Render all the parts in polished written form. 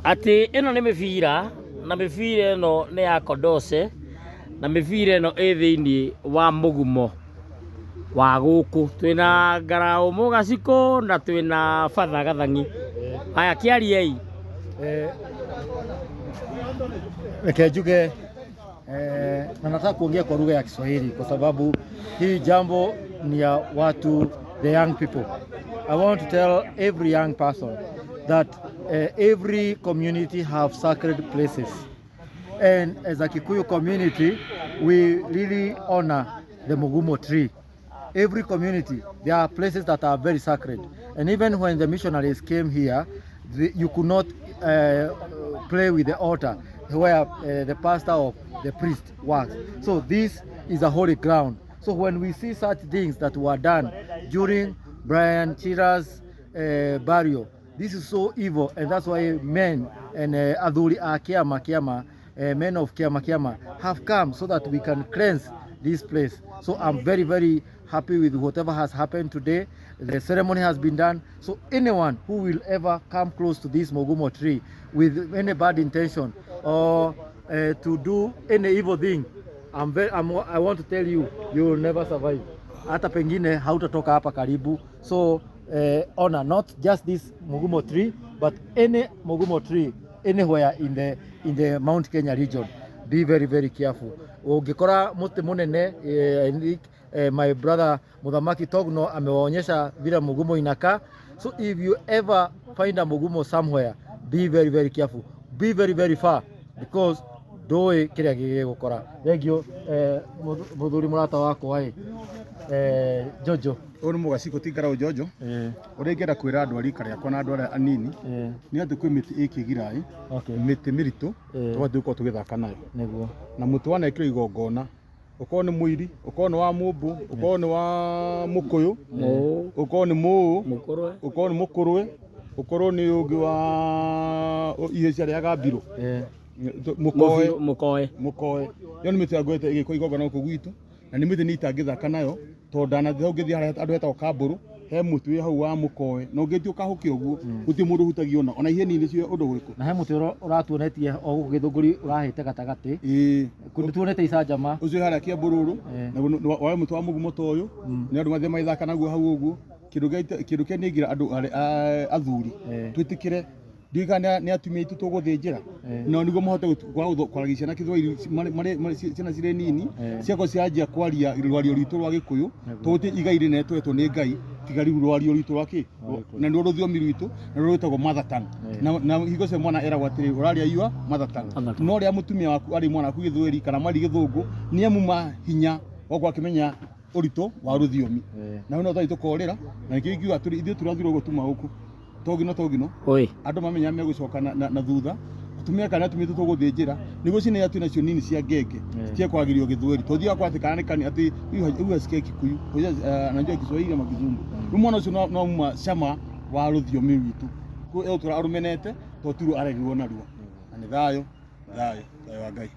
Ati ino ni mibira na mibira ino ni ya Kondose na mibira ino ĩ thĩinĩ wa mũgumo wa gũkũ twĩna Ngaraũ Mũgacikũ na twĩna Father Gathang'i. Haya kĩariei. Reke njuge na nataka kuongea kwa lugha ya Kiswahili kwa sababu hii jambo ni ya watu, the young people. I want to tell every young person that every community have sacred places, and as a Kikuyu community we really honor the Mugumo tree. Every community, there are places that are very sacred, and even when the missionaries came here, you could not play with the altar where the pastor or the priest works. So this is a holy ground. So when we see such things that were done during Brian Chira's burial, this is so evil, and that's why men and Adhuri Kiama, men of Kiama have come so that we can cleanse this place. So I'm very, very happy with whatever has happened today. The ceremony has been done. So anyone who will ever come close to this Mugumo tree with any bad intention or to do any evil thing, I want to tell you, you will never survive. Hata pengine hautatoka hapa karibu. So honor not just this Mugumo tree, but any Mugumo tree anywhere in the Mount Kenya region. Be very, very careful. Ungikora muti munene, my brother Muthamaki Togno amewaonyesha vile Mugumo inakaa. So if you ever find a Mugumo somewhere, be very, very careful. Be very, very far, because doe kiria gigukora. Thank you. Muthuri murata wakwa Jojo. Uri Mũgacikũ ti Ngaraũ Jojo. Uri ngenda kwira andu arika riakwa na andu aria anini ni ati kwi miti ikigirai, miti miritu twathuko tugithaka nayo niguo, na muti wanekirwo igongona, ukorwo ni muiri, ukorwo ni wa mumbu, ukorwo ni wa mukuyu, ukorwo ni muu, ukorwo ni mukurwe, ukorwo ni ungi wa ihecia ria Gambirũ, mukoe yo ni miti ya gwete igiko igongona guku gwitu, na ni miti ni itangithaka nayo tondana thau ngithi andu hetagwo Kamburu, he muti wi hau wa mukoe no ngithi ukahukia uguo guti mundu hutagia ona iheni ni cio undu uriku, na he muti uratuonetie o guku githunguri urahite gatagati kundu tuonete icanjama ucio haria Kiambururu na wa muti wa Mugumo to uyu ni andu mathe maithaka naguo hau uguo kindu kia ningira andu athuri twitikire ndigana ni atumia itu tuguthinjira no niguo mahote kwaragia ciana Kithwairi ciana cire nini ciako cianjia kwaria rwario ritu rwa Gikuyu tuti igai rinetwetwo ni Ngai tigari rwario ritu rwaki na ndio ruthiomi rwitu na rwetagwo mother tongue na higo ce mwana eragwo atiri uraria yua mother tongue no ria mutumia waku ari mwana ku Githwairi kana mari Githungu ni amuma hinya ogwa kimenya urito wa ruthiomi na no thai tukorera na ikigwa ithu turathirwo gutuma huku togino andu mamenya megucoka na thutha atumia kana atumia tuguthinjira niguo cine atu nacio nini cia ngenge cia kwagirio Githweri tothia kwatikana kani ati uyu asike Kikuyu anajua Kiswahili ama Kizungu rumwana ucio no muma cama wa ruthiomi witu ku eu turarumenete to turu aregirwo naruo ani thayo wa Ngai.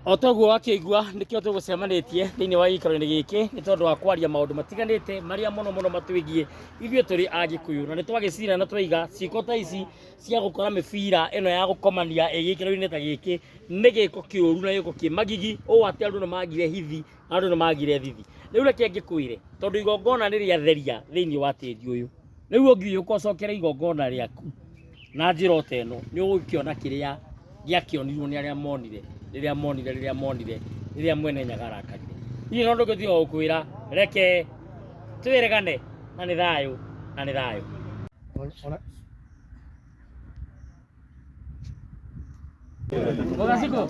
Otoguo wakĩigua nĩkĩo tũgũcemanitie thĩinĩ wa gĩikaro-inĩ gĩkĩ nĩ tondũ wa kwaria maũndũ matiganĩte marĩa mũno matwĩgiĩ ithuĩ tũrĩ Agĩkũyũ, na nĩ twagĩcira na twaiga ciĩko ta ici cia gũkora mĩbira ĩno ya gũkomania gĩikaro-inĩ ta gĩkĩ nĩ gĩko kĩũru na gĩko kĩ magigi ũũ atĩ andũ nĩ magire hithi, andũ nĩ magire thithi. Rĩu reke ngĩkwĩre tondũ igongona nĩ rĩatheria thĩinĩ wa tĩri ũyũ, rĩu ũngiũka ũcokere igongona rĩaku na njĩra ta ĩno nĩ ũgũkĩona kĩrĩa gĩakĩonirwo nĩ arĩa monire rĩrĩa mwene nyaga arakarire. Hihi no ndũngĩtiga gũkwĩra reke twĩregane na nĩ thayũ. Mũgacikũ